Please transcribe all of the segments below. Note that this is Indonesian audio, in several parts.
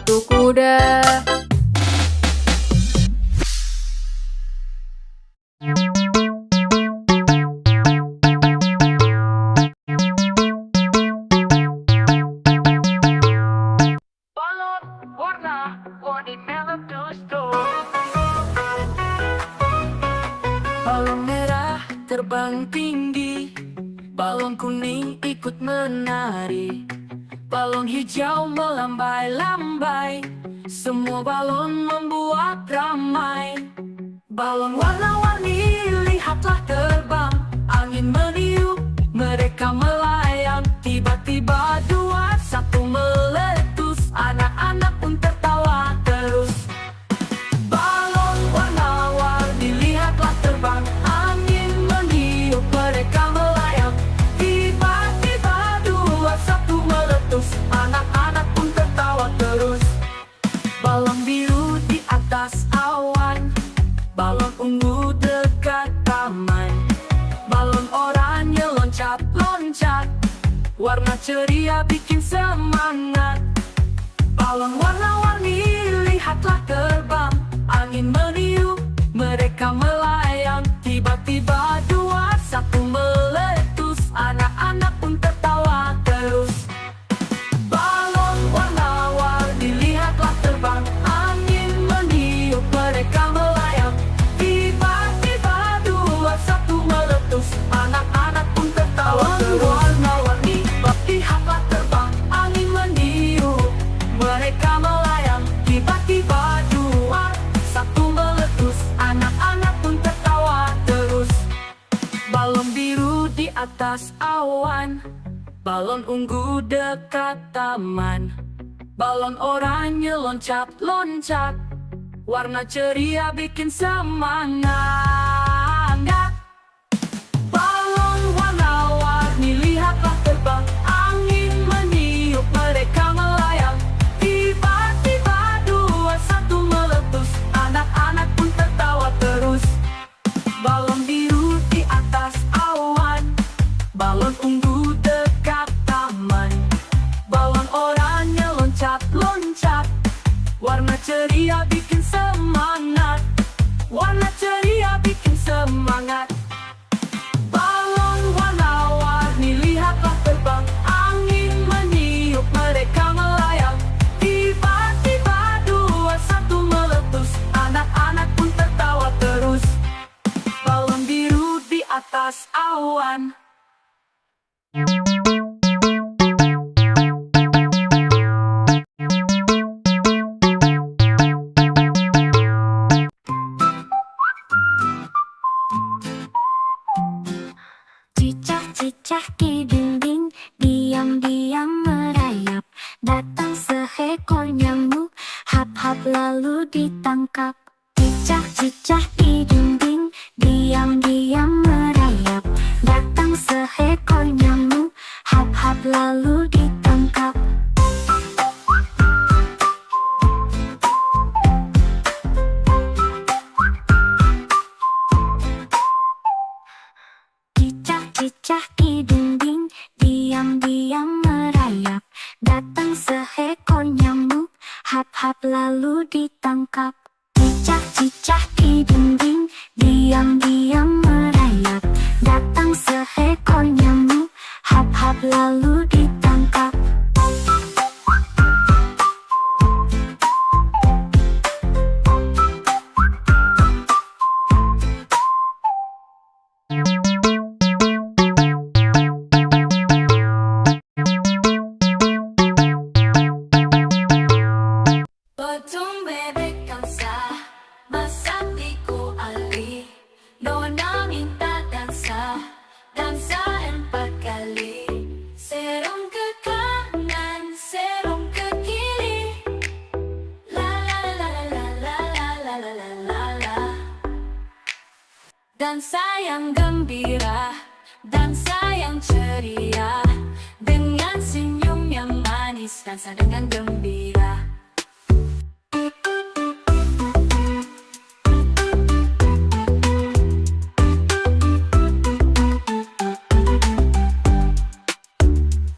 satu kuda. Balon warna-warni meletus-tus. Balon merah terbang tinggi, balon kuning ikut menari, balon hijau melambai-lambai, semua balon membuat ramai. Balon warna-warni lihatlah terbang, angin meniup, mereka melayang. Tiba-tiba dua satu meletus, anak-anak pun tertawa terus. Balon warna-warni lihatlah terbang, angin meniup, mereka melayang. Tiba-tiba dua satu meletus, anak-anak pun tertawa terus. Balon biru di atas awan, balon ungu dekat taman, balon oranye loncat-loncat, warna ceria bikin semangat. Balon warna-warni lihatlah terbang, angin meniup, mereka melayang. Tiba-tiba dua satu meletus, anak-anak pun tertawa terus. Balon warna-warni lihatlah terbang, angin meniup, mereka melayang. Tiba-tiba dua satu meletus, anak-anak pun tertawa terus. Warna-warni lihatlah terbang, angin meniup, mereka melayang. Tiba-tiba dua satu meletus, anak-anak pun tertawa terus. Balon biru di atas awan, balon ungu dekat taman, balon oranye loncat-loncat, warna ceria bikin semangat. Balon warna-warni lihatlah terbang, angin meniup, mereka melayang. Tiba-tiba dua satu meletus, anak-anak pun tertawa terus. Balon biru di atas awan, balon ungu dekat taman, balon oranye loncat-loncat, warna ceria bikin semangat. Warna ceria bikin semangat. Balon warna-warni lihatlah terbang, angin meniup, mereka melayang. Tiba-tiba dua satu meletus, anak-anak pun tertawa terus. Balon biru di atas awan. Cicak-cicak di dinding, diam-diam merayap. Datang seekor nyamuk, hap-hap lalu ditangkap. Cicak-cicak di dinding, diam-diam merayap. Datang seekor nyamuk, hap-hap lalu ditangkap. Cicak di dinding, diam-diam merayap. Datang seekor nyamuk, hap-hap lalu ditangkap. Cicak-cicak di dinding, diam-diam merayap. Datang seekor nyamuk, hap-hap lalu ditangkap. Potong bebek dansa, masak tiku ali. Nona minta dansa, dansa 4 kali. Serong ke kanan, serong ke kiri. La la la la la la la la la la la. Dansa yang gembira, dansa yang ceria. Dengan senyum yang manis, dansa dengan gembira.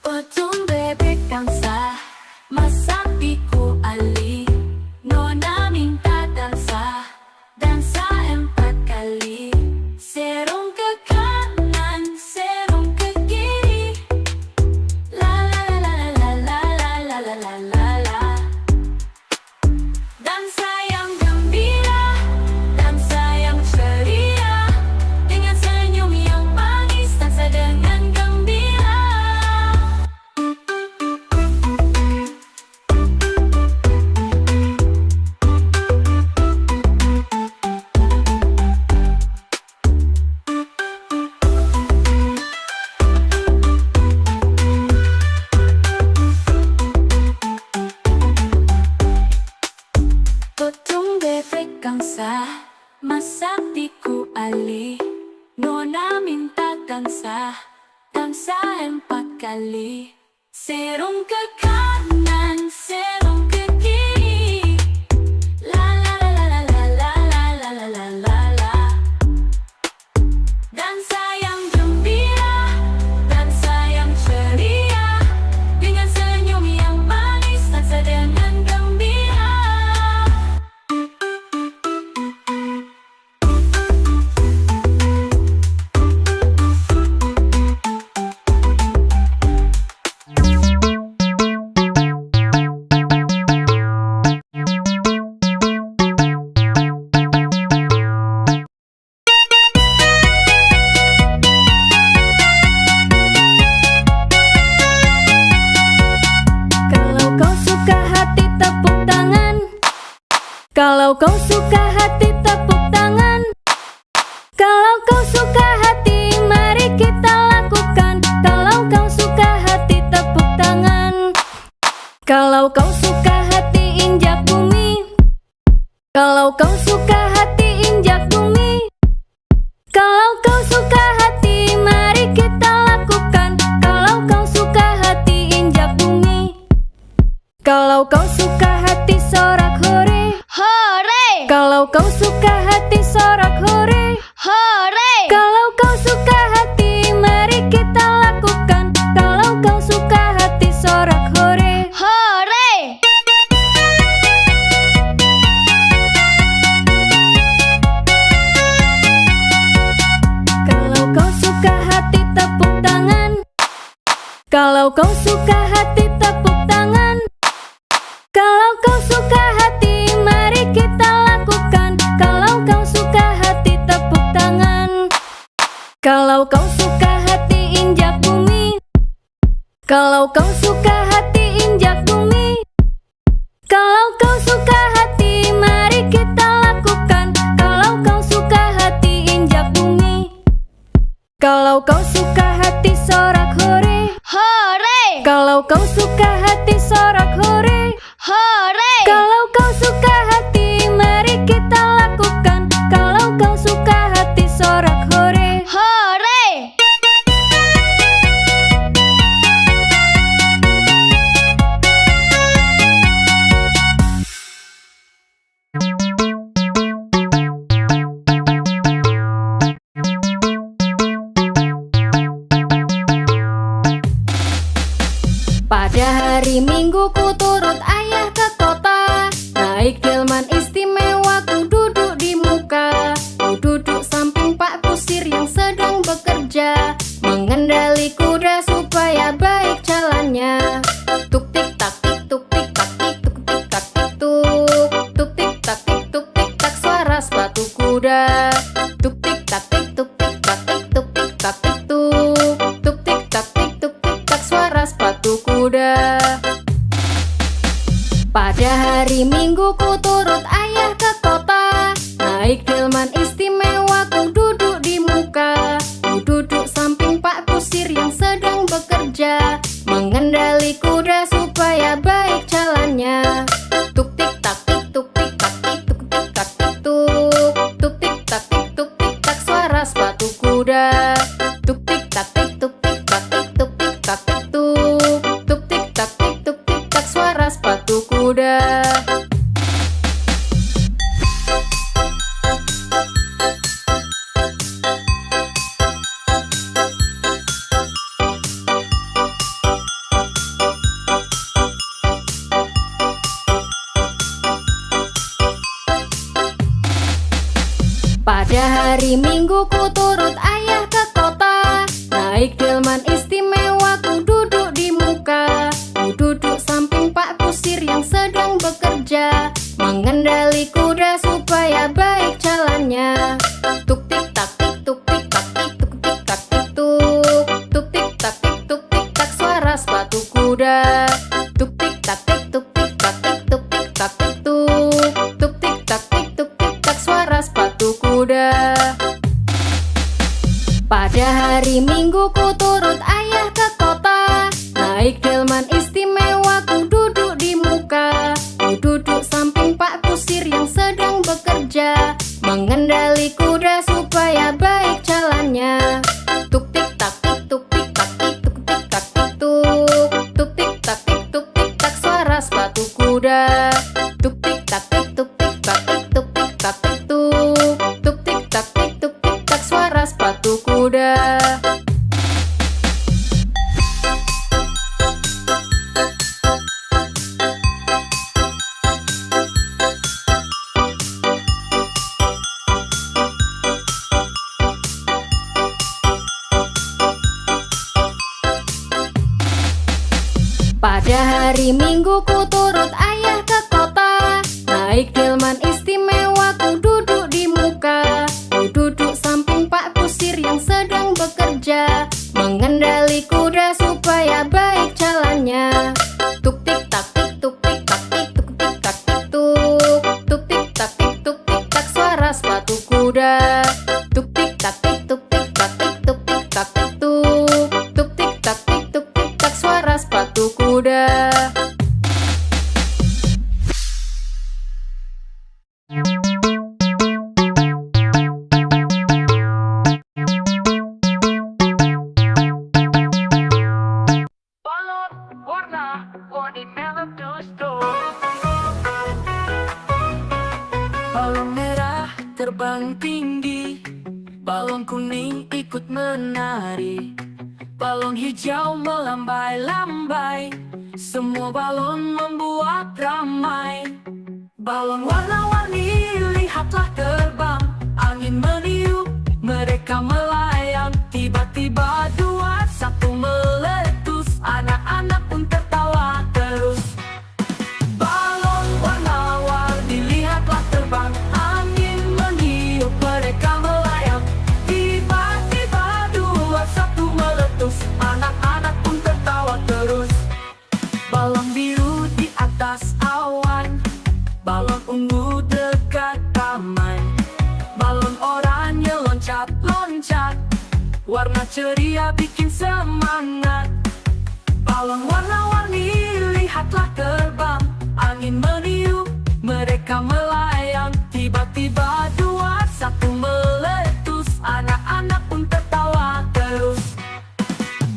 Potong bebek dansa, masak tiku ali. sah, masaktiku alih. Nona minta dansa, dansa 4 kali. Serong ke kanan, serong ke kiri. La la la la la la la la la la la la. Dansa yang gembira, dansa yang ceria, dengan senyum yang manis, dansa dengan gembira. Kalau kau suka hati tepuk tangan. Kalau kau suka hati mari kita lakukan. Kalau kau suka hati tepuk tangan. Kalau kau suka hati injak bumi. Kalau kau suka hati injak bumi. Kalau kau suka hati mari kita lakukan. Kalau kau suka hati injak bumi. Kalau kau suka hati sorak hore. Hore! Kalau kau suka hati sorak hore. Hore! Kalau kau suka hati mari kita lakukan. Kalau kau suka hati sorak hore. Hore! Kalau kau suka hati tepuk tangan. Kalau kau suka hati tepuk tangan. Kalau kau suka hati mari kita lakukan. Kalau kau suka hati tepuk tangan. Kalau kau suka hati injak bumi. Kalau kau suka hati injak bumi. Kalau kau suka hati mari kita lakukan. Kalau kau suka hati injak bumi. Kalau kau suka hati sorak hore. Hore! Kalau kau suka hati sorak hore. Hore! Kalau kau suka hati mari kita lakukan. Kalau kau suka hati sorak hore. Hore! Pada hari Minggu ku turut ayah ke kota. Naik delman istimewa ku duduk di muka. Ku duduk samping Pak Kusir yang sedang bekerja, mengendali kuda supaya baik jalannya. Tuk tik tak tik tuk tik tak tik tuk tik tak tik tuk. Tuk tik tak tik tuk tik tak suara sepatu kuda. Tuk tik tak tik tuk tik tak tik tuk tik tak tik tuk. Tuk tik tak tik tuk tik tak suara sepatu kuda. Pada hari Minggu ku turut ayah ke kota. Naik delman istimewa ku duduk di muka. Ku duduk samping Pak Kusir yang sedang bekerja, mengendali kuda supaya baik jalannya. Tuk tik tak tik tuk tik tak tik tuk tik tak tik tuk. Tuk tik tak tik tuk tik tak suara sepatu kuda. Tuk tik tak tik tuk tik tak tik tuk tik tak tik tuk. Tuk tik tak tik tuk tik tak suara sepatu kuda. Pada hari Minggu ku turut ayah ke kota. Naik delman istimewa ku duduk di muka. Ku duduk samping Pak Kusir yang sedang bekerja, mengendali kuda supaya baik jalannya. Tuk tik tak tik tuk tik tak tik tuk tik tak tik tuk. Tuk tik tak tik tuk tik tak suara sepatu kuda. Tuk tik tak tik tuk tik tak tik tuk tik tak tik tuk. Tuk tik tak tik tuk tik tak suara sepatu kuda. Pada hari Minggu ku turut ayah ke kota. Naik delman istimewa ku duduk di muka. Ku duduk samping Pak Kusir yang sedang bekerja, Hari Minggu ku turut ayah ke kota, naik delman istimewa ku duduk di muka. Ku duduk samping Pak Kusir yang sedang bekerja, mengendali kuda supaya baik jalannya. Tuk tik tak tik tuk tik tak tik tuk tik tak tik tuk. Tuk tik tak tik tuk tik tak suara sepatu kuda. Tuk tik tak tik tuk tik tak tik tuk tik tak tik tuk. Tuk tik tak tik tuk tik tak suara sepatu kuda. Balon warna-warni meletus-tus. Balon merah terbang tinggi, balon kuning ikut menari, balon hijau melambai-lambai, semua balon membuat ramai. Balon warna-warni lihatlah terbang, angin meniup, mereka melayang. Tiba-tiba dua satu meletus, anak-anak pun tertawa terus. Balon warna-warni lihatlah terbang, angin meniup, mereka melayang. Tiba-tiba dua satu meletus, anak-anak pun tertawa terus. Balon biru di atas awan, balon ungu dekat taman, balon oranye loncat-loncat, warna ceria bikin semangat. Balon warna-warni lihatlah terbang, angin meniup, mereka melayang. Tiba-tiba dua satu meletus, anak-anak pun tertawa terus.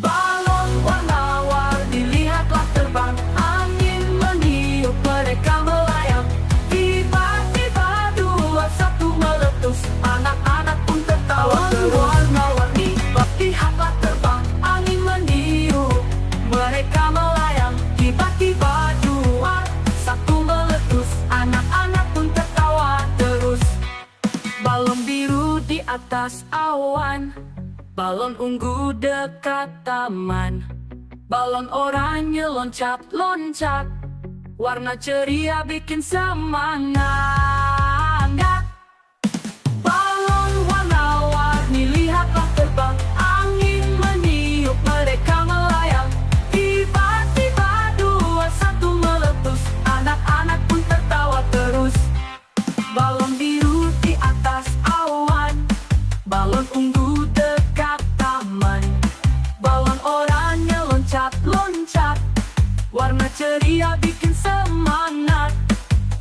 Balon warna-warni lihatlah terbang, angin meniup, mereka melayang. Tiba-tiba dua satu meletus, anak-anak pun tertawa terus. Warna-warni lihatlah terbang, angin meniup, mereka melayang. Tiba-tiba dua satu meletus, anak-anak pun tertawa terus. Balon biru di atas awan, balon ungu dekat taman, balon oranye loncat-loncat, warna ceria bikin semangat. Balon warna-warni lihatlah terbang, angin meniup, mereka melayang. Tiba-tiba dua satu meletus, anak-anak pun tertawa terus. Balon biru di atas awan, balon ungu dekat taman, balon oranye loncat-loncat, warna ceria bikin semangat.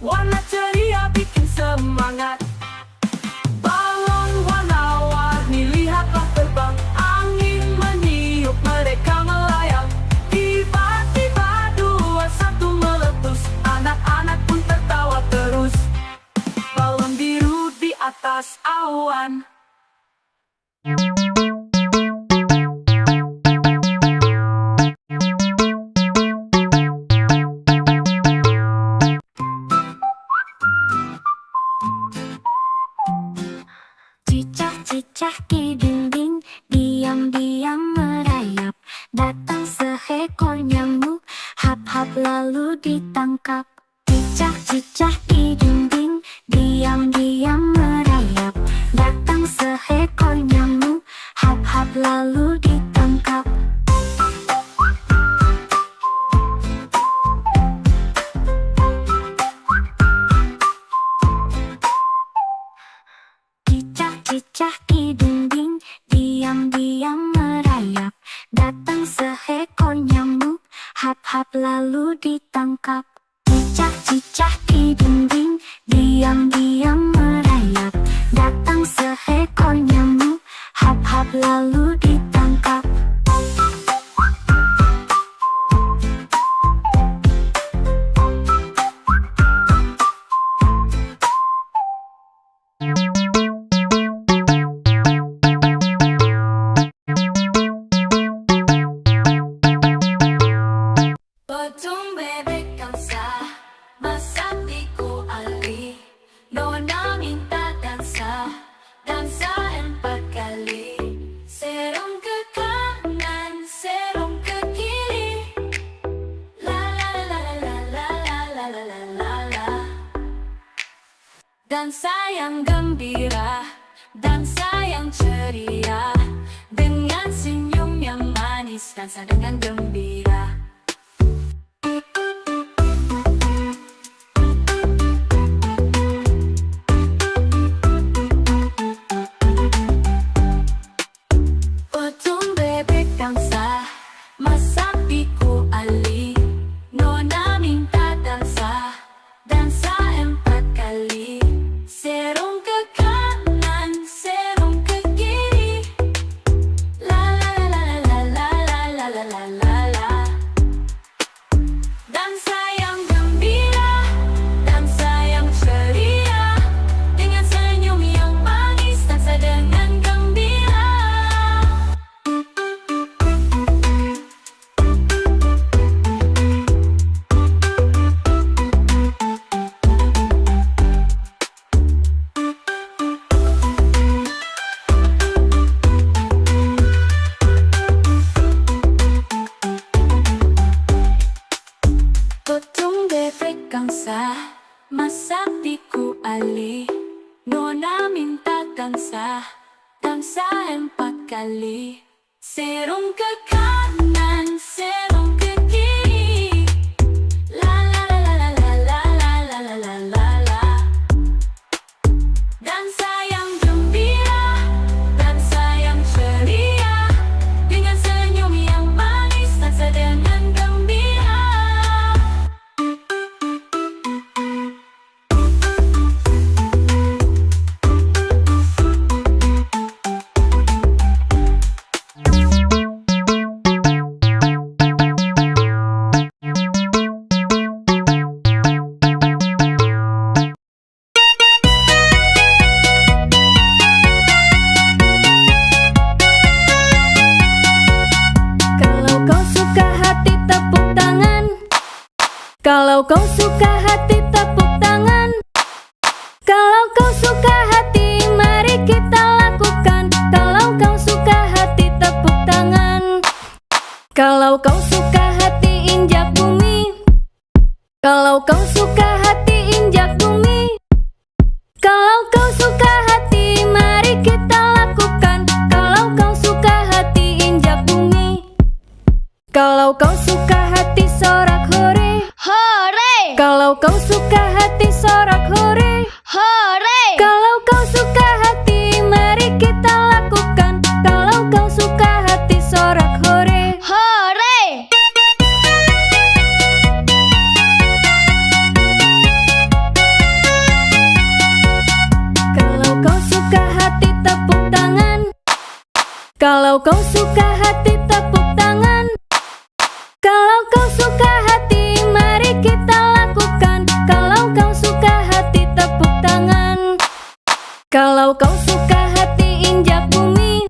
Warna ceria bikin semangat. Balon warna-warni lihatlah terbang, angin meniup, mereka melayang. Tiba-tiba dua satu meletus, anak-anak pun tertawa terus. Balon biru di atas awan. Cicak-cicak di dinding, diam-diam merayap. Datang seekor nyamuk, hap-hap lalu ditangkap. Cicak-cicak di dinding, diam-diam merayap. Datang seekor nyamuk, hap-hap lalu ditangkap. Cicak di dinding, diam-diam merayap. Datang seekor nyamuk, hap-hap lalu ditangkap. Cicak-cicak di dinding, diam-diam merayap. Datang seekor nyamuk, hap-hap lalu ditangkap. Potong bebek Elsa, masak di kuah. dansa yang gembira, dansa yang ceria, dengan senyum yang manis, dansa dengan gembira. Potong bebek dansa, masak biku ali, nona minta dansa, dansa 4 kali. Serong ke kanan, serong ke kiri, la la la la la la la la la la la. Dansa yang gembira, dansa yang ceria, dengan senyum yang manis, dansa dengan gembira. Potong bebek gangsa, masak biku ali, nona minta dansa, dansa 4 kali. Serong ke kanan, serong ke kiri, la la la la la la la la la la la la. Dansa yang gembira, dansa yang ceria, dengan senyum yang manis, dansa dengan gembira. Kalau kau suka hati tepuk tangan. Kalau kau suka hati mari kita lakukan. Kalau kau suka hati tepuk tangan. Kalau kau suka hati injak bumi. Kalau kau suka hati injak bumi. Kalau kau suka hati mari kita lakukan. Kalau kau suka hati injak bumi. Kalau kau suka hati sorak hore. Hore, Kalau kau suka hati sorak hore. hore. Kalau kau suka hati mari kita lakukan. Kalau kau suka hati sorak hore. Hore, Kalau kau suka hati tepuk tangan. Kalau kau suka hati tepuk tangan. Kalau kau suka hati mari kita lakukan. Kalau kau suka hati tepuk tangan. Kalau kau suka hati injak bumi.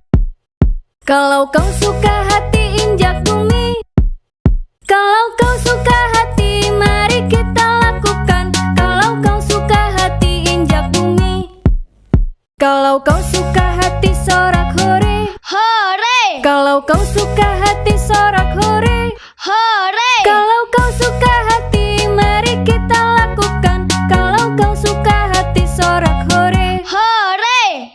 Kalau kau suka hati injak bumi. Kalau kau suka hati mari kita lakukan. Kalau kau suka hati injak bumi. Kalau kau suka hati sorak hore. hore, Kalau kau suka hati sorak hore. hore. Kalau kau suka hati mari kita lakukan. Kalau kau suka hati sorak hore. Hore,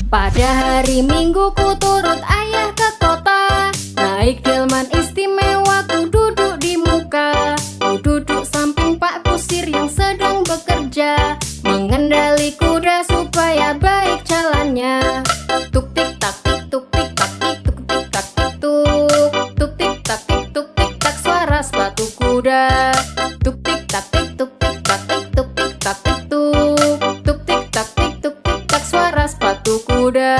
Pada hari Minggu ku turut ayah ke kota. Naik delman istimewa ku duduk di muka. Ku duduk samping Pak Kusir yang sedang bekerja. Mengendali kuda supaya baik jalannya. Tuk tik tak tik tuk tik tak tik tuk tik tak tik tuk. Tuk tik tak tik tuk tik tak suara sepatu kuda. Tuk tik tak tik tuk tik tak tik tuk tik tak tik tuk. Tuk tik tak tik tuk tik tak suara sepatu kuda.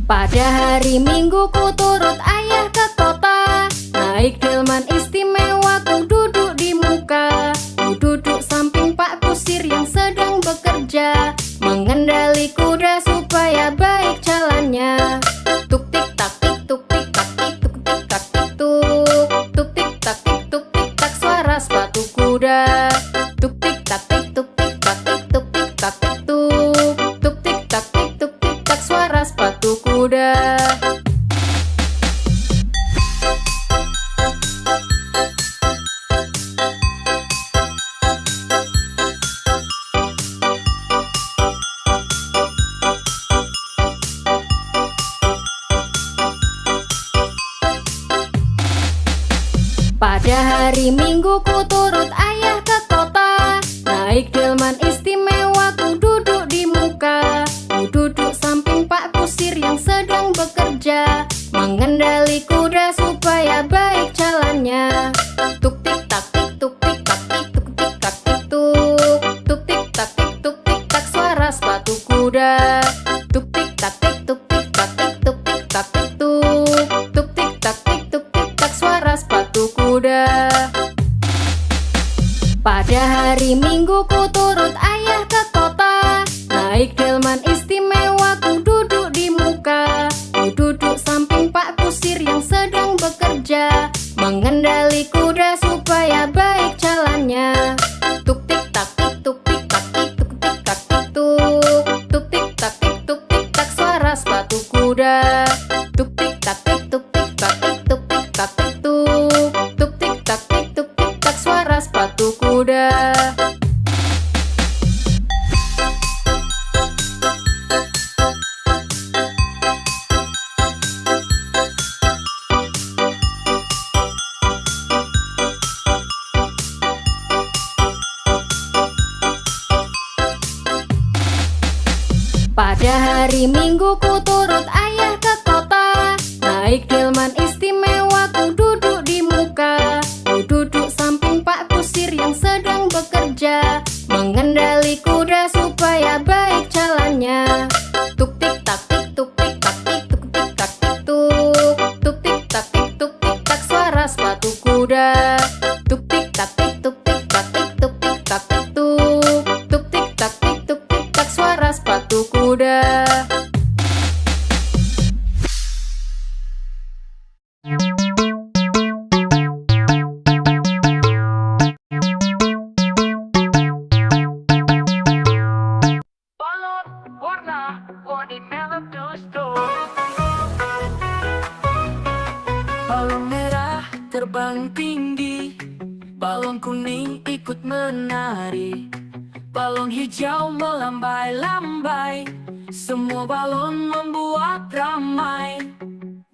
Pada hari Minggu ku turut ayah ke kota. Naik delman istimewa ku duduk di muka. Ku duduk samping Pak Kusir yang sedang bekerja. Mengendali kuda supaya baik jalannya. Tuk tik tak tik tuk tik tak tik tuk tik tak tik tuk. Tuk tik tak tik tuk tik tak suara Pada hari Minggu ku turut ayah ke kota, naik delman istimewa ku duduk di muka. Ku duduk samping Pak Kusir yang sedang bekerja, mengendali kuda supaya baik jalannya. Tuk tik tak tik tuk tik tak tik tuk tik tak tik tuk. Tuk tik tak tik tuk tik tak suara sepatu kuda. Tuk tik tak tik tuk tik tak tik tuk tik tak tik tuk. Tuk tik tak tik tuk tik tak suara sepatu kuda. Pada hari Minggu ku turut ayah ke kota, naik delman istimewa ku duduk di muka. Ku duduk samping Pak Kusir yang sedang bekerja, mengendali kuda supaya baik jalannya. Tuk tik tak tik tuk tik tak tik tuk tik tak tik tuk. Tuk tik tak tik tuk tik tak suara sepatu kuda. Tuk tik tak tik tuk tik tak tik tuk tik tak tik tuk. Tuk tik tak tik tuk tik tak suara sepatu kuda. Pada hari Minggu ku turut ayah ke kota, naik delman istimewa ku duduk di muka. Ku duduk samping Pak Kusir yang sedang bekerja, mengendali kuda supaya baik jalannya. Tuk tik tak tik tuk tik tak tik tuk tik tak tik tuk. Tuk tik tak tik tuk tik tak suara sepatu kuda. Tuk tik tak tik tuk tik tak tik tuk tik tak tik tuk. Tuk tik tak tik tuk tik tak suara sepatu kuda. Balon warna-warni meletus-tus. Balon merah terbang tinggi, balon kuning ikut menari, balon hijau melambai-lambai, semua balon membuat ramai.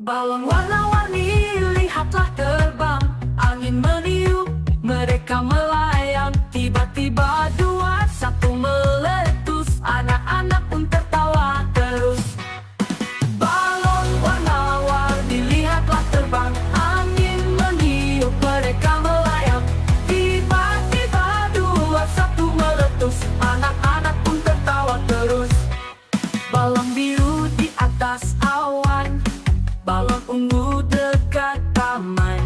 Balon warna-warni lihatlah terbang, angin meniup, mereka melayang. Tiba-tiba dua satu meletus, anak-anak pun tertawa terus. Balon warna-warni lihatlah terbang, angin meniup, mereka melayang. Tiba-tiba dua satu meletus, anak-anak pun tertawa terus. Balon biru di atas awan, balon ungu dekat taman,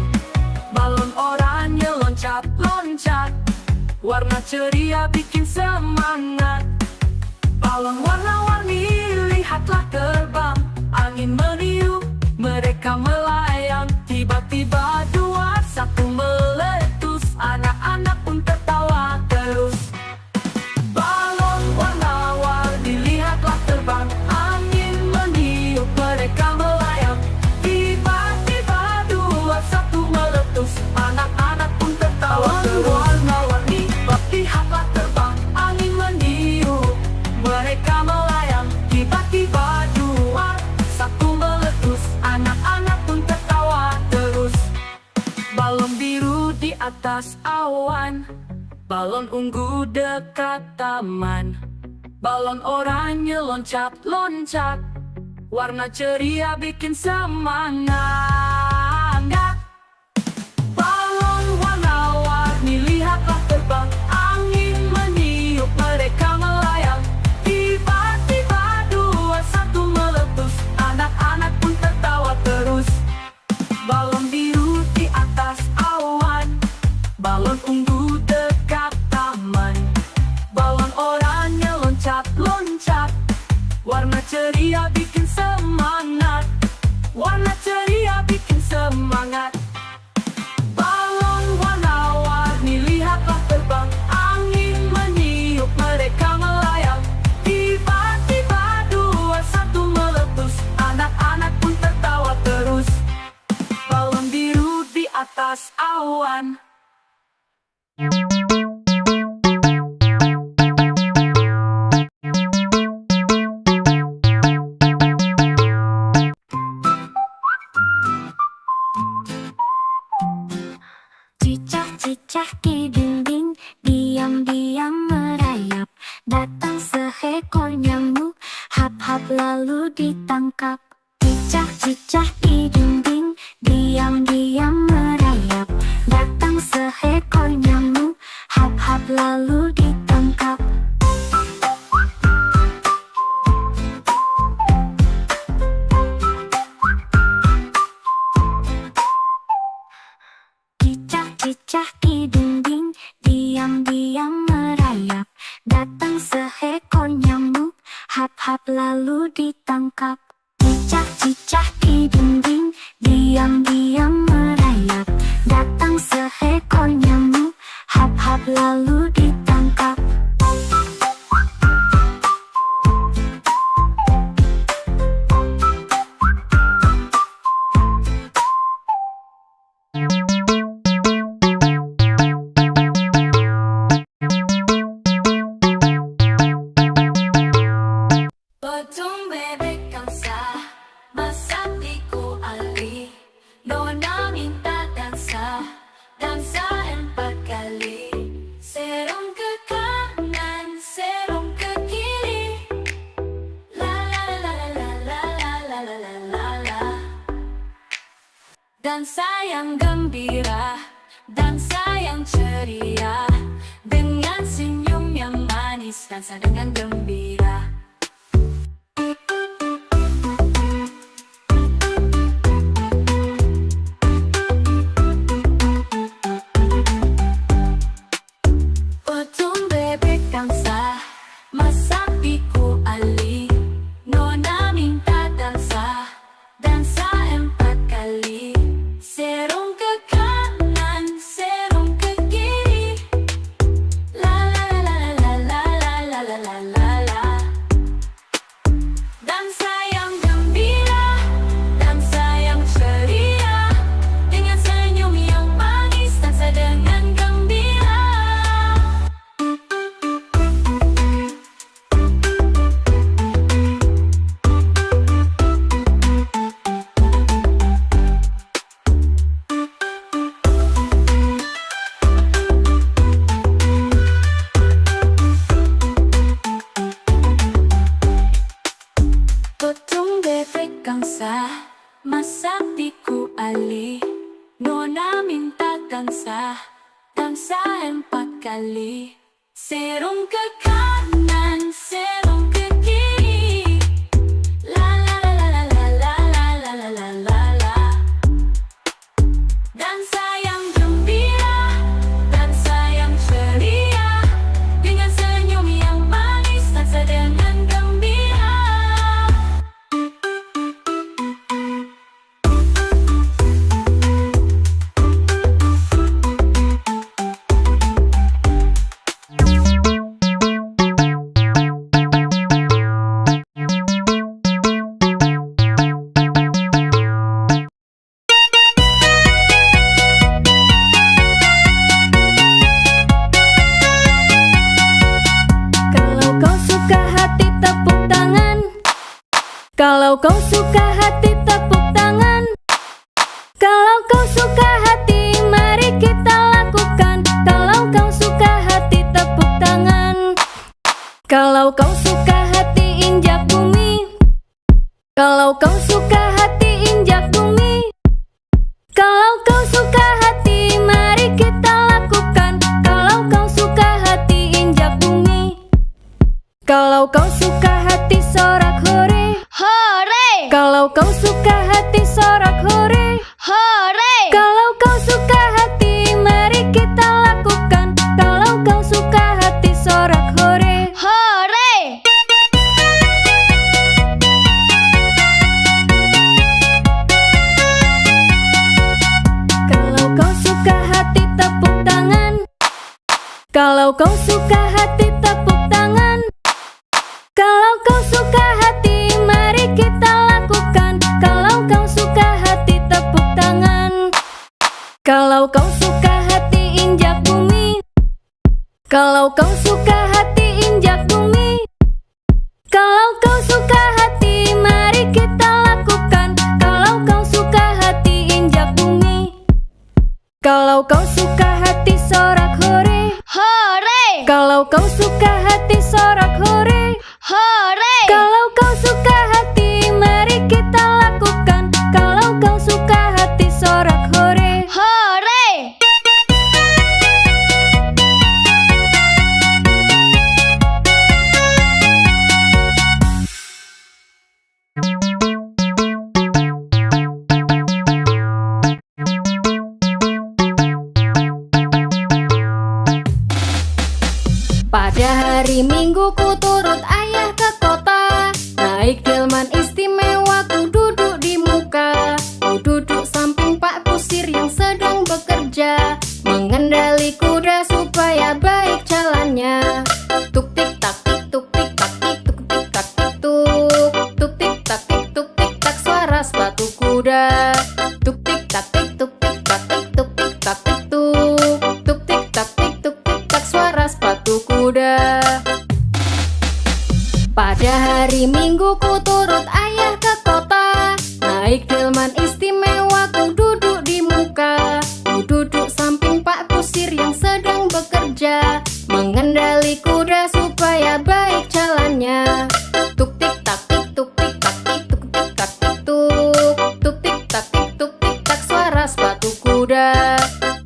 balon oranye loncat-loncat, warna ceria bikin semangat. Balon warna-warni lihatlah terbang, angin meniup, mereka melayang. Tiba-tiba dua satu meletus, anak-anak pun tertawa terus. Balon warna-warni lihatlah terbang, angin meniup, mereka melayang. Tiba-tiba dua satu meletus, anak-anak pun tertawa terus. Warna-warni lihatlah terbang, angin meniup, mereka melayang. Tiba-tiba dua satu meletus, anak-anak pun tertawa terus. Balon biru di atas awan, balon ungu dekat taman, balon oranye loncat-loncat, warna ceria bikin semangat. Balon warna-warni lihatlah terbang, angin meniup, mereka melayang. Tiba-tiba dua satu meletus, anak-anak pun tertawa terus. Balon biru di atas awan, balon ungu dekat taman, balon oranye loncat-loncat, warna ceria bikin semangat. Warna ceria bikin semangat. Balon warna-warni lihatlah terbang, angin meniup, mereka melayang. Tiba-tiba dua satu meletus, anak-anak pun tertawa terus. Balon biru di atas awan. cicak di dinding, diam-diam merayap. Datang seekor nyamuk, hap-hap lalu ditangkap. Cicak-cicak di dinding, diam-diam merayap. Datang seekor nyamuk, hap-hap lalu ditangkap. Cicak di dinding, diam-diam merayap. Datang seekor nyamuk, hap-hap lalu ditangkap. Cicak-cicak di dinding, diam-diam merayap. Datang seekor nyamuk, hap-hap lalu ditangkap. Potong bebek angsa, masak di kuali. Nona minta dansa, dansa 4 kali. Serong ke kanan, serong ke kiri. La la la la la la la la la la la. Dansa yang gembira, dansa yang ceria. Dengan senyum yang manis, dansa dengan gembira. Potong bebek angsa, masak di kuali. Nona minta dansa, dansa 4 kali. Serong ke kanan, serong ke kiri. La la la la la la la la la la la. Dansa yang gembira, dansa yang ceria. Dengan senyum yang manis, dansa dengan gembira. Potong bebek angsa, masak di kuali. Nona minta dansa, dansa 4 kali. Serong ke kanan, serong ke kiri. La la la la la la la la la la la la. Dansa yang gembira, dansa yang ceria. Dengan senyum yang manis, dansa dengan gembira. Kalau kau suka hati tepuk tangan. Kalau kau suka hati mari kita lakukan. Kalau kau suka hati tepuk tangan. Kalau kau suka hati injak bumi. Kalau kau suka hati injak bumi. Kalau kau suka hati mari kita lakukan. Kalau kau suka hati injak bumi. Kalau kau suka hati sorak hore. Hore! Kalau kau suka hati sorak hore. Hore! Kalau kau suka hati mari kita lakukan. Kalau kau suka hati sorak hore. Hore! Kalau kau suka hati tepuk tangan. Kalau kau suka hati tepuk tangan. Kalau kau suka hati mari kita lakukan. Kalau kau suka hati tepuk tangan. Kalau kau suka hati injak bumi. Kalau kau suka hati injak bumi. Kalau kau suka hati mari kita lakukan. Kalau kau suka hati injak bumi. Kalau kau suka hati hati sorak hore. Hore, Kalau kau suka hati sorak hore. hore. Kalau kau suka hati mari kita lakukan. Kalau kau suka hati sorak hore. Hore. Pada hari Minggu ku turut ayah ke kota. Naik delman istimewa ku duduk di muka. Ku duduk samping Pak Kusir yang sedang bekerja, mengendali kuda supaya baik jalannya. Tuk tik tak tik tuk tik tak tik tuk tik tak tik tuk. Tuk tik tak tik tuk tik tak suara sepatu kuda. Tuk tik tak tik tuk tik tak tik tuk tik tak tik tuk. Tuk tik tak tik tuk tik tak suara sepatu kuda. Pada hari Minggu ku turut ayah ke kota. Naik delman istimewa ku duduk di muka. Ku duduk samping Pak Kusir yang sedang bekerja, mengendali kuda supaya baik jalannya. Tuk tik tak tik tuk tik tak tik tuk tik tak tik tuk. Tuk tik tak tik tuk tik tak suara sepatu kuda.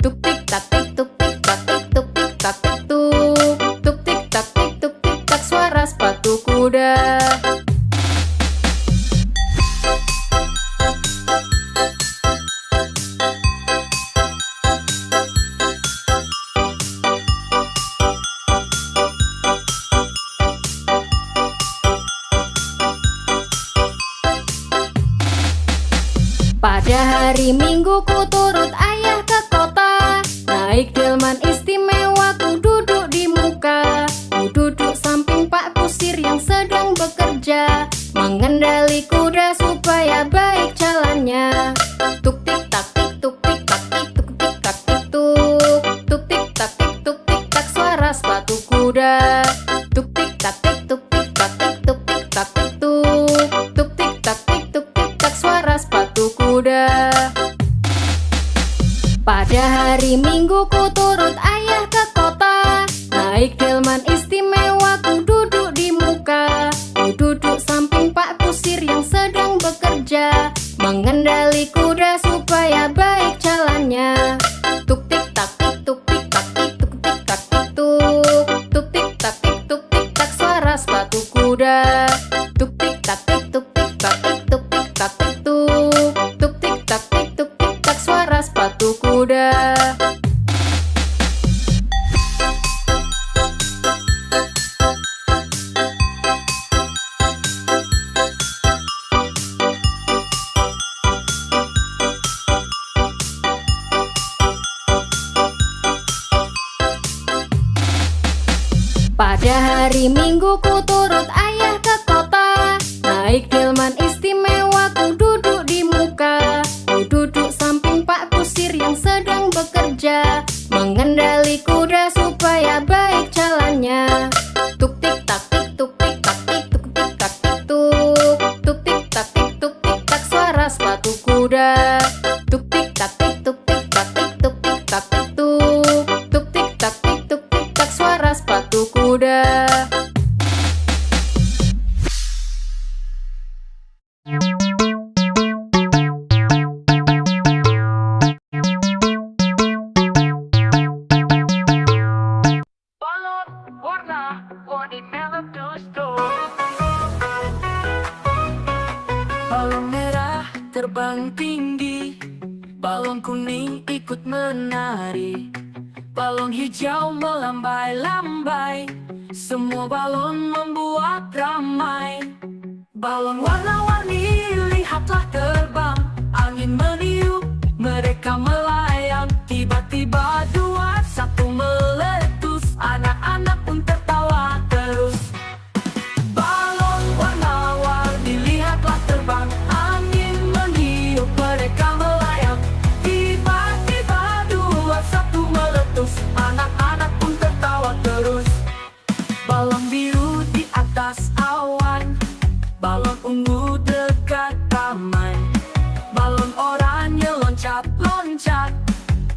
Tuk tik tak tik tuk tik tak tik tuk tik tak tik tuk. Tuk tik tak tik tuk tik tak suara sepatu kuda. Pada hari Minggu ku turut ayah ke kota. Naik delman istimewa ku duduk di muka. Ku duduk samping Pak Kusir yang sedang bekerja, mengendali kuda supaya baik jalannya. Tuk tik tak tik tuk tik tak tik tuk tik tak tik tuk. Tuk tik tak tik tuk tik tak suara sepatu kuda. Tuk tik tak tik tuk tik tak tik tuk tik tak tik tuk. Tuk tik tak tik tuk tik tak suara sepatu kuda. Pada hari Minggu ku turut ayah ke kota. Naik delman istimewa ku duduk di muka. Ku duduk samping Pak Kusir yang sedang bekerja, mengendali kuda supaya baik jalannya. Tuk tik tak tik tuk tik tak tik tuk tik tak tik tuk. Tuk tik tak tik tuk tik tak suara sepatu kuda. Tuk tik tak tik tuk tik tak tik tuk tik tak tik tuk. Tuk tik tak tik tuk tik tak suara sepatu kuda. Pada hari Minggu ku turut ayah ke kota. Naik delman istimewa ku duduk di muka. Ku duduk samping Pak Kusir yang sedang bekerja, mengendali kuda supaya baik jalannya. Tuk tik tak tik tuk tik tak tik tuk tik tak tik tuk. Tuk tik tak tik tuk tik tak suara sepatu kuda. Tuk tik tak tik tuk tik tak tik tuk tik tak tik tuk. Tuk tik tak tik tuk tik tak suara sepatu kuda. Balon warna-warni meletus-tus. Balon merah terbang tinggi, balon kuning ikut menari, balon hijau melambai-lambai, semua balon membuat ramai. Balon warna-warni lihatlah terbang, angin meniup, mereka melayang. Tiba-tiba dua satu meletus, anak-anak pun tertawa terus. Balon warna-warni lihatlah terbang, angin meniup, mereka melayang. Tiba-tiba dua satu meletus, anak-anak pun tertawa terus. Balon biru di atas awan, balon ungu dekat taman, balon oranye loncat-loncat,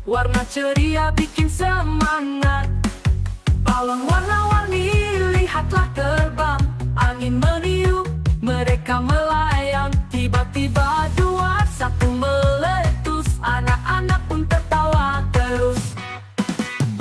warna Warna ceria bikin semangat. Balon warna-warni lihatlah terbang, angin meniup, mereka melayang. Tiba-tiba dua satu meletus, anak-anak pun tertawa terus.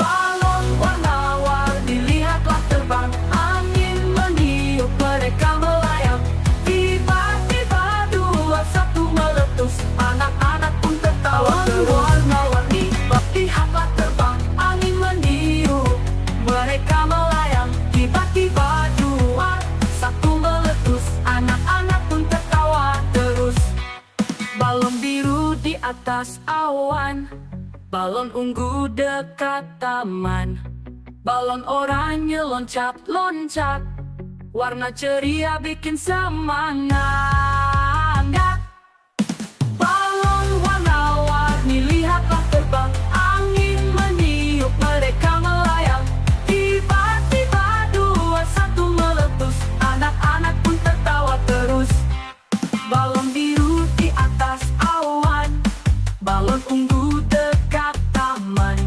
Balon warna-warni lihatlah terbang, angin meniup, mereka melayang. Tiba-tiba dua satu meletus, anak-anak pun tertawa terus. Warna-warni lihatlah terbang, angin meniup, mereka melayang. Tiba-tiba dua satu meletus, anak-anak pun tertawa terus. Balon biru di atas awan, balon ungu dekat taman, balon oranye loncat-loncat, warna ceria bikin semangat. Balon warna-warni lihatlah terbang, angin meniup, mereka melayang. Tiba-tiba dua satu meletus, anak-anak pun tertawa terus. Balon biru di atas awan, balon ungu dekat taman,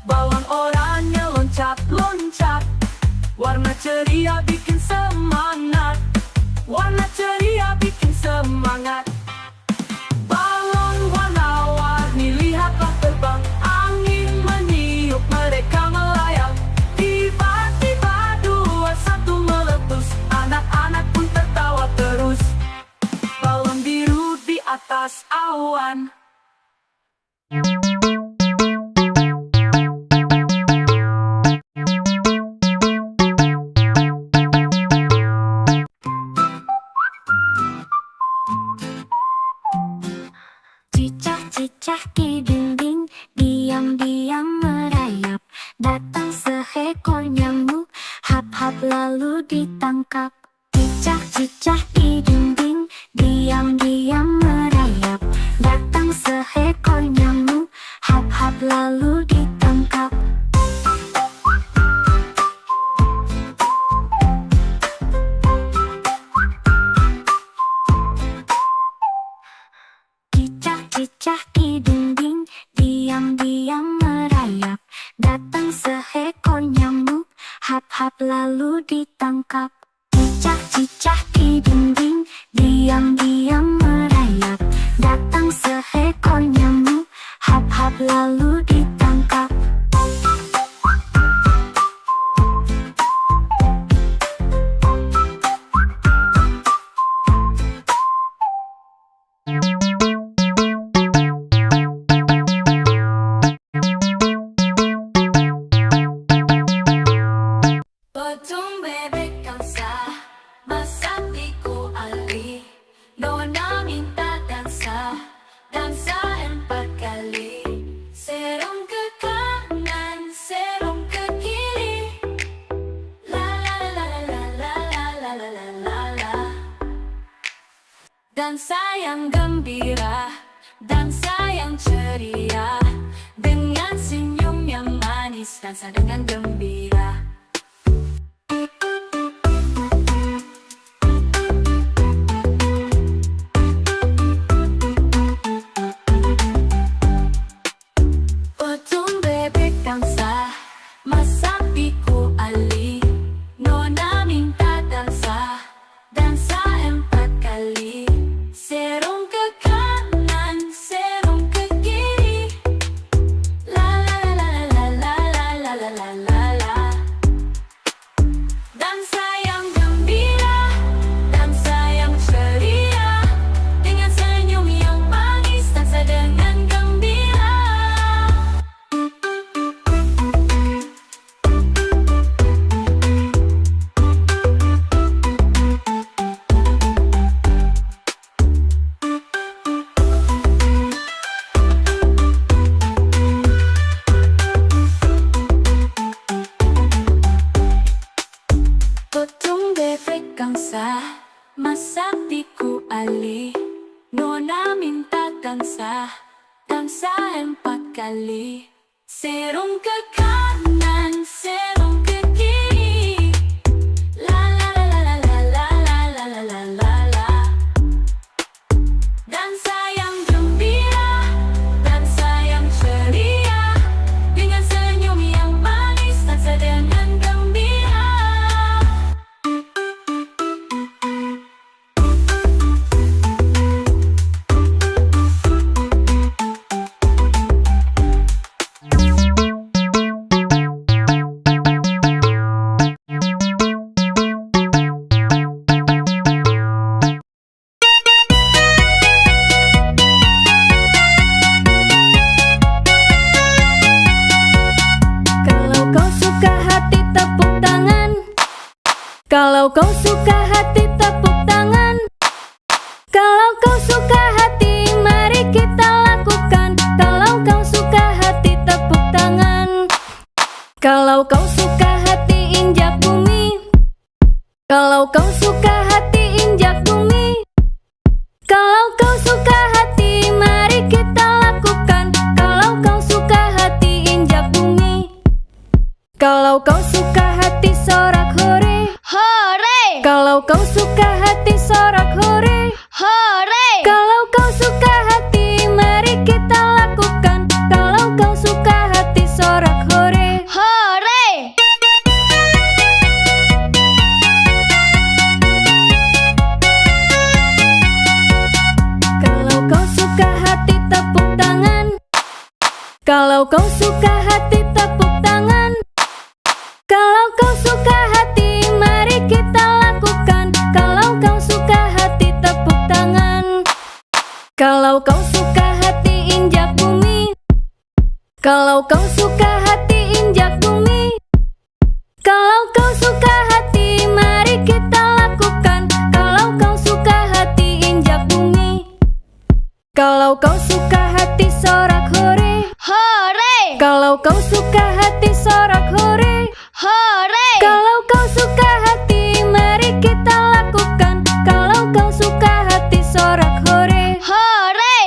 balon oranye loncat-loncat, warna ceria bikin semangat. Warna ceria bikin semangat. Balon warna-warni lihatlah terbang, angin meniup, mereka melayang. Tiba-tiba dua satu meletus, anak-anak pun tertawa terus. Balon biru di atas awan. Cicak-cicak di dinding, diam-diam merayap. Datang seekor nyamuk, hap-hap lalu ditangkap. Cicak-cicak di dinding, diam-diam merayap. Datang seekor nyamuk, hap-hap lalu ditangkap. Cicak di dinding, diam-diam merayap. Datang seekor nyamuk, hap-hap lalu ditangkap. Cicak-cicak di dinding, diam-diam merayap. Datang seekor nyamuk, hap-hap lalu ditangkap. Potong bebek angsa, masak di kuali. Nona minta dansa, dansa 4 kali. Serong ke kanan, serong ke kiri. La la la la la la la la la la la. Dansa yang gembira, dansa yang ceria. Dengan senyum yang manis, dansa dengan gembira. Potong bebek dansa, masak di kuali. Nona minta dansa, dansa 4 kali. Serong ke kanan, serong ke kiri. La la la la la la la la la la la. Dansa yang gembira, dansa yang ceria. Dengan senyum yang manis, dansa dengan gembira. Potong bebek angsa, masak di kuali. Nona minta dansa, dansa 4 kali. Serong ke kanan, serong ke kiri. La la la la la la la la la la la la. Dansa yang gembira, dansa yang ceria. Kalau kau suka hati tepuk tangan. Kalau kau suka hati mari kita lakukan. Kalau kau suka hati tepuk tangan. Kalau kau suka hati injak bumi. Kalau kau suka hati injak bumi. Kalau kau suka hati mari kita lakukan. Kalau kau suka hati injak bumi. Kalau kau suka hati sorak hore. Hore, Kalau kau suka hati sorak hore. hore. Kalau kau suka hati mari kita lakukan. Kalau kau suka hati sorak hore. Hore, Kalau kau suka hati tepuk tangan. Kalau kau suka hati tepuk tangan. Kalau kau suka hati mari kita lakukan. Kalau kau suka hati tepuk tangan. Kalau kau suka hati injak bumi. Kalau kau suka hati injak bumi. Kalau kau suka hati mari kita lakukan. Kalau kau suka hati injak bumi. Kalau kau suka hati sorak hore. hore, Kalau kau suka hati sorak hore. hore. Kalau kau suka hati mari kita lakukan. Kalau kau suka hati sorak hore. Hore,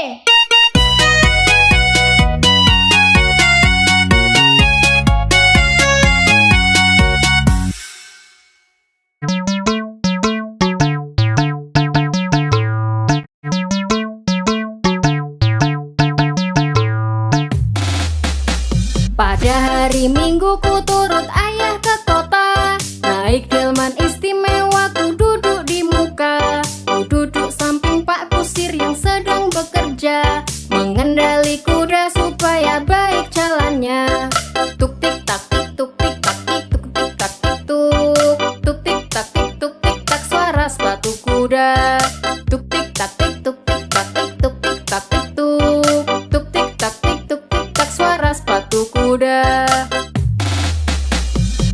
Pada hari Minggu ku turut ayah ke kota. Naik delman istimewa ku duduk di muka. Ku duduk samping Pak Kusir yang sedang bekerja. Mengendali kuda supaya baik jalannya. Tuk tik tak tik tuk tik tak tik tuk tik tak tik tuk. Tuk tik tak tik tuk tik tak suara sepatu kuda. Tuk tik tak tik tuk tik tak tik tuk tik tak tik tuk. Tuk tik tak tik tuk tik tak suara sepatu kuda.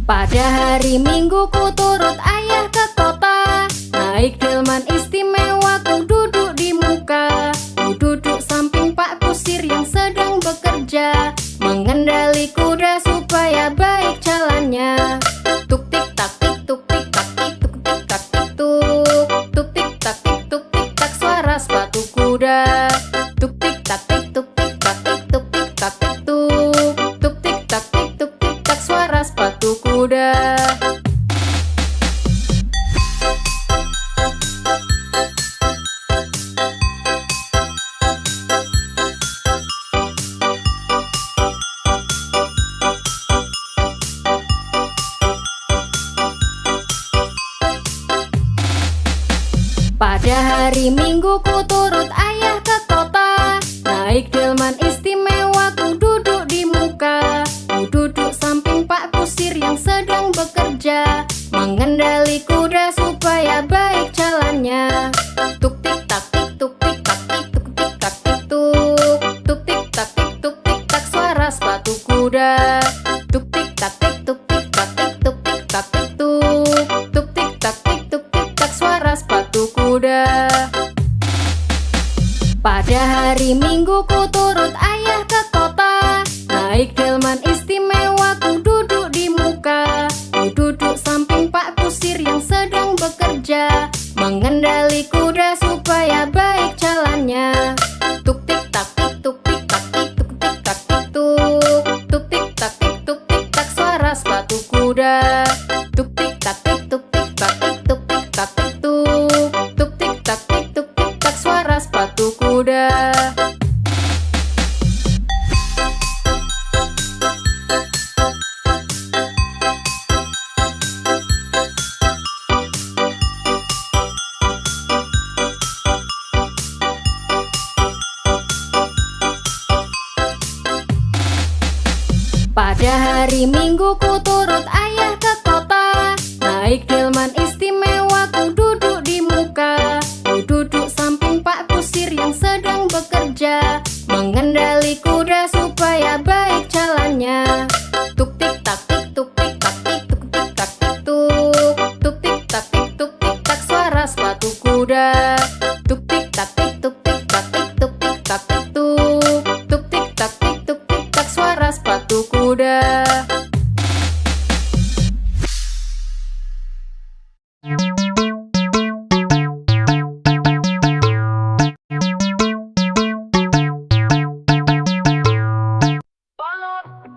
Pada hari Minggu ku turut ayah ke kota. Naik delman istimewa ku duduk di muka. Ku duduk samping Pak Kusir yang sedang bekerja. Mengendali kuda supaya baik jalannya. Tuk tik tak tik tuk tik tak tik tuk tik tak tik tuk. Tuk tik tak tik tuk tik tak suara sepatu kuda. Tuk tik tak tik tuk tik tak tik tuk tik tak tik tuk. Tuk tik tak tik tuk tik tak suara sepatu kuda. Pada hari Minggu ku turut ayah ke kota. Naik delman istimewa ku duduk di muka. Ku duduk samping Pak Kusir yang sedang bekerja. Mengendali kuda supaya baik jalannya. Tuk tik tak tik tuk tik tak tik tuk tik tak tik tuk. Tuk tik tak tik tuk tik tak suara sepatu kuda. Tuk tik tak tik tuk tik tak tik tuk tik tak tik tuk. Tuk tik tak tik tuk tik tak suara sepatu kuda. Pada hari Minggu ku turut ayah ke kota. Naik delman istimewa ku duduk di muka. Ku duduk samping Pak Kusir yang sedang bekerja. Mengendali kuda supaya baik jalannya. Tuk tik tak tik tuk tik tak tik tuk tik tak tik tuk. Tuk tik tak tik tuk tik tak suara sepatu kuda. Tuk tik tak tik tuk tik tak tik tuk tik tak tik tuk. Tuk tik tak tik tuk tik tak suara sepatu kuda. Pada hari Minggu ku turut ayah ke kota. Naik delman istimewa ku duduk di muka. Ku duduk samping Pak Kusir yang sedang bekerja. Mengendali kuda supaya baik jalannya. Tuk tik tak tik tuk tik tak tik tuk tik tak tik tuk. Tuk tik tak Balon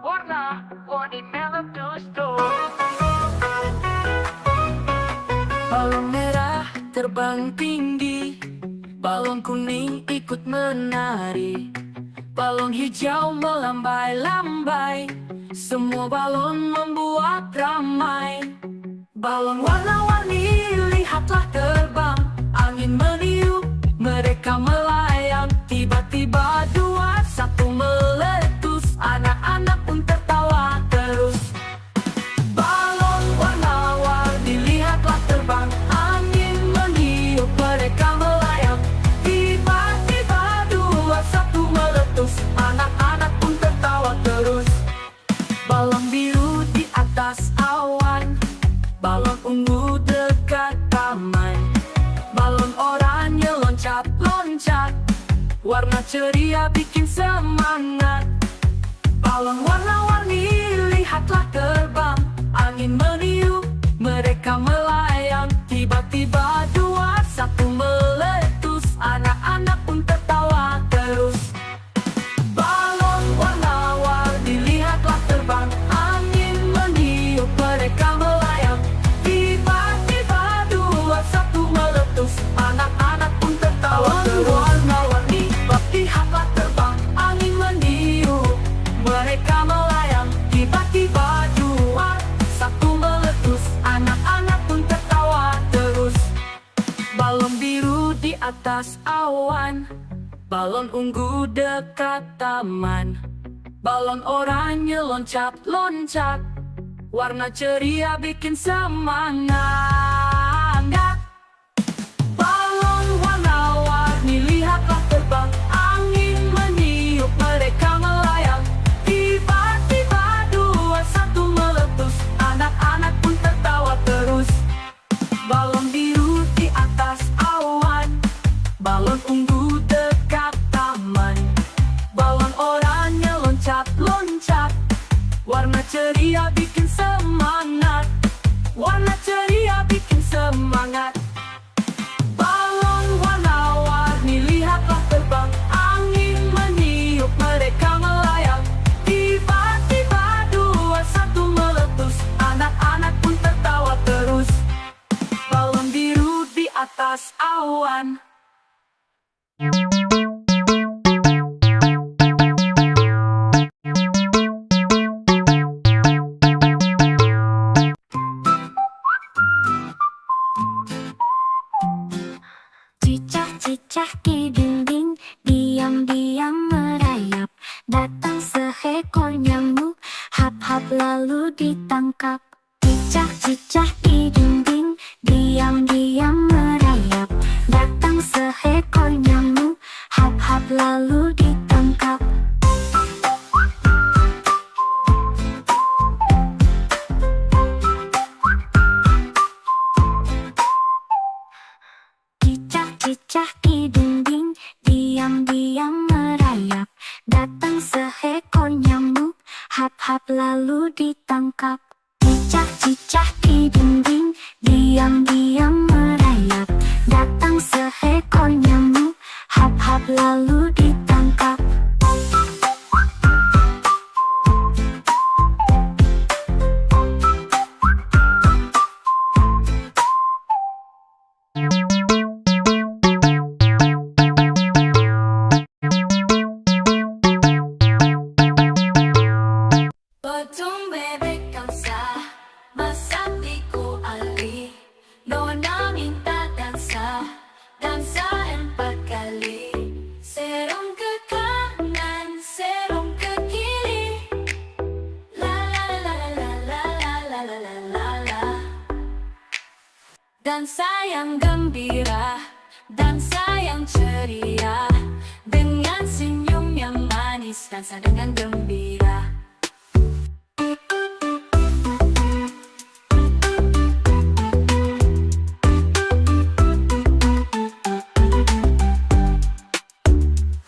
warna-warni meletus-tus. Balon merah terbang tinggi, balon kuning ikut menari, balon hijau melambai-lambai, semua balon membuat ramai. Balon warna-warni lihatlah terbang, angin meniup, mereka melayang. Tiba-tiba dua satu meletus, anak-anak pun tertawa terus. Balon warna-warni lihatlah terbang, angin meniup, mereka melayang. Tiba-tiba dua satu meletus, anak-anak pun tertawa terus. Balon biru di atas awan, balon ungu dekat taman, balon oranye loncat-loncat, warna ceria bikin semangat. Balon warna-warni lihatlah terbang, angin meniup, mereka melayang. Tiba-tiba dua satu meletus, anak-anak pun tertawa terus. Balon warna-warni lihatlah terbang, angin meniup, mereka melayang. Tiba-tiba dua satu meletus, anak-anak pun tertawa terus. Warna-warni lihatlah terbang, angin meniup, mereka melayang. Tiba-tiba dua satu meletus, anak-anak pun tertawa terus. Balon biru di atas awan, balon ungu dekat taman, balon oranye loncat-loncat, warna ceria bikin semangat. Balon warna-warni lihatlah terbang, angin meniup, mereka melayang. Tiba-tiba dua satu meletus, anak-anak pun tertawa terus. Balon biru di atas awan, balon ungu dekat taman, balon oranye loncat-loncat, warna ceria bikin semangat. Warna ceria bikin semangat. Balon warna-warni lihatlah terbang, angin meniup, mereka melayang. Tiba-tiba dua satu meletus, anak-anak pun tertawa terus. Balon biru di atas awan. Cicak-cicak di dinding, diam-diam merayap. Datang seekor nyamuk, hap-hap lalu ditangkap. Cicak-cicak di dinding, diam-diam merayap. Datang seekor nyamuk, hap-hap lalu ditangkap. Cicak di dinding, diam-diam merayap. Datang seekor nyamuk, hap-hap lalu ditangkap. Cicak-cicak di dinding, diam-diam merayap. Datang seekor nyamuk, hap-hap lalu ditangkap. Potong bebek kamsa, masak di kuali. Nona minta dansa, dansa 4 kali. Serong ke kanan, serong ke kiri. La la la la la la la la la la la. Dansa yang gembira, dansa yang ceria. Dengan senyum yang manis, dansa dengan gembira.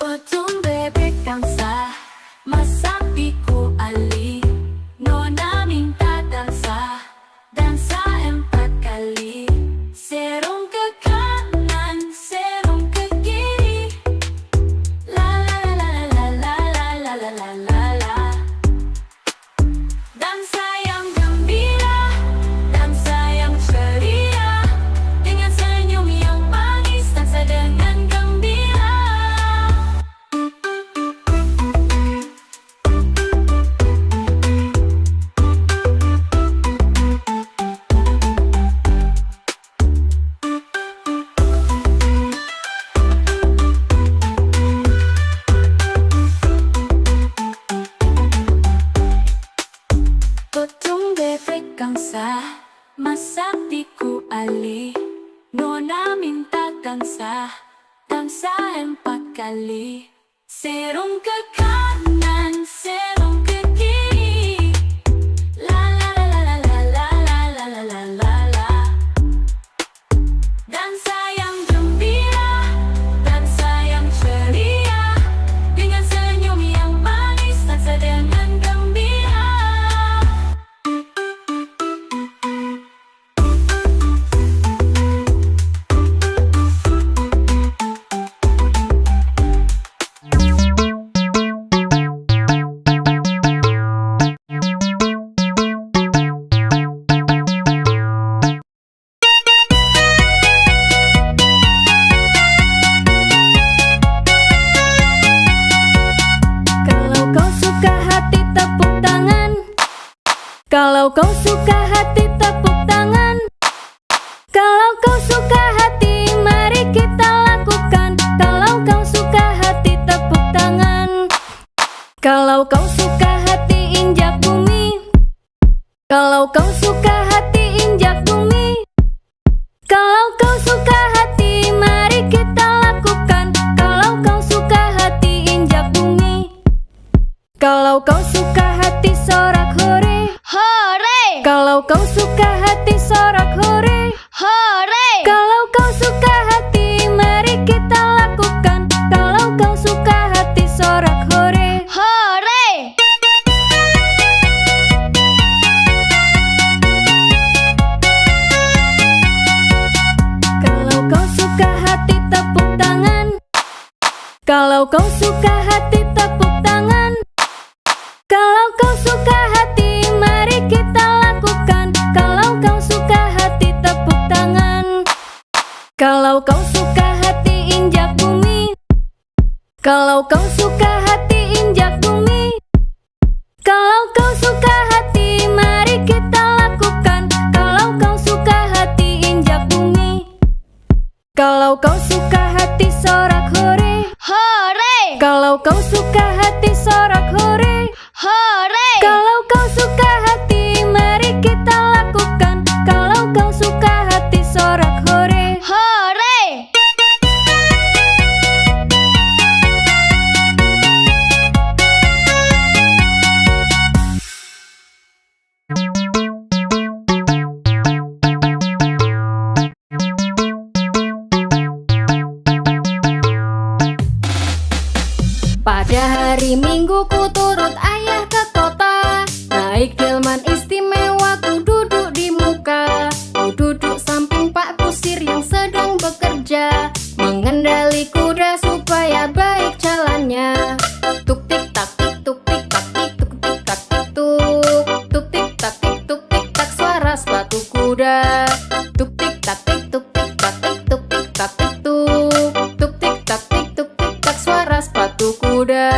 Potong bebek kamsa, masak di kuali. Potong bebek gangsa, masak di ku ali. Nona minta gangsa 4 kali. Serong ke kanan, serong ke kiri. La la la la la la la la la la la la. Dansa yang gembira, dansa yang ceria, dengan senyum yang manis, dansa dengan gembira. Kalau kau suka hati tepuk tangan. Kalau kau suka hati mari kita lakukan. Kalau kau suka hati tepuk tangan. Kalau kau suka hati injak bumi. Kalau kau suka hati injak bumi. Kalau kau suka hati mari kita lakukan. Kalau kau suka hati injak bumi. Kalau kau suka hati sorak hore. Hore! Kalau kau suka hati sorak hore. Hore! Kalau kau suka hati mari kita lakukan. Kalau kau suka hati sorak hore. Hore! Kalau kau suka hati tepuk tangan. Kalau kau suka hati tepuk tangan. Kalau kau suka hati mari kita lakukan. Kalau kau suka hati tepuk tangan. Kalau kau suka hati injak bumi. Kalau kau suka hati injak bumi. Kalau kau suka hati mari kita lakukan. Kalau kau suka hati injak bumi. Kalau kau suka hati sorak hore. Hore! Kalau kau suka hati sorak hore. Hore! Kalau kau suka hati mari kita lakukan. Kalau kau suka hati sorak hore. Hore! Pada hari Minggu ku turut ayah ke kota. Naik delman istimewa ku duduk di muka. Ku duduk samping Pak Kusir yang sedang bekerja. Mengendali kuda supaya baik jalannya. Tuk tik tak tik tuk tik tak tik tuk tik tak tik tuk. Tuk tik tak tik tuk tik tak suara sepatu kuda. Tuk tik tak tik tuk tik tak tik tuk tik tak tik tuk. Tuk tik tak tik tuk tik tak suara sepatu kuda.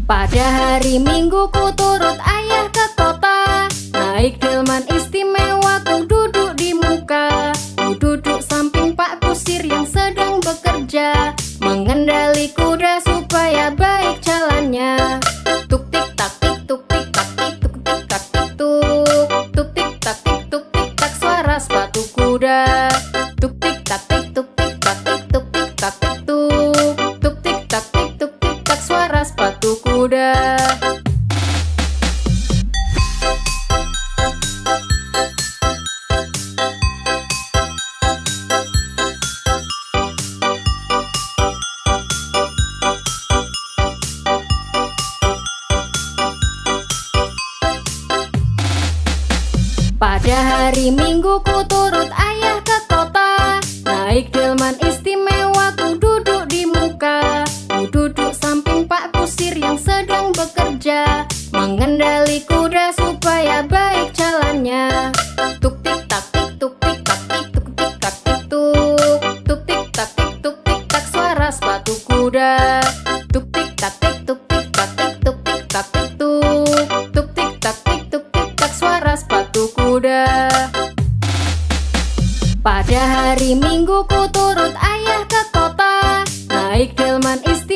Pada hari Minggu ku turut ayah ke kota. Naik delman istimewa ku duduk di muka. Ku duduk samping Pak Kusir yang sedang bekerja. Mengendali kuda supaya baik jalannya. Tuk tik tak tik tuk tik tak tik tuk tik tak tik tuk. Tuk tik tak tik tuk tik tak suara sepatu kuda. Tuk tik tak tik tuk tik tak tik tuk tik tak tik tuk. Tuk tik tak tik tuk tik tak suara sepatu kuda. Pada hari Minggu ku turut ayah ke kota. Naik delman istimewa ku duduk di muka. Ku duduk samping Pak Kusir yang sedang bekerja. Mengendali kuda supaya baik jalannya. Tuk tik tak tik tuk tik tak tik tuk tik tak tik tuk. Tuk tik tak tik tuk tik tak suara sepatu kuda. Tuk tik tak tik tuk tik tak tik tuk tik tak tik tuk. Tuk tik tak tik tuk tik tak suara sepatu kuda. Pada hari Minggu ku turut ayah ke kota. Naik delman istimewa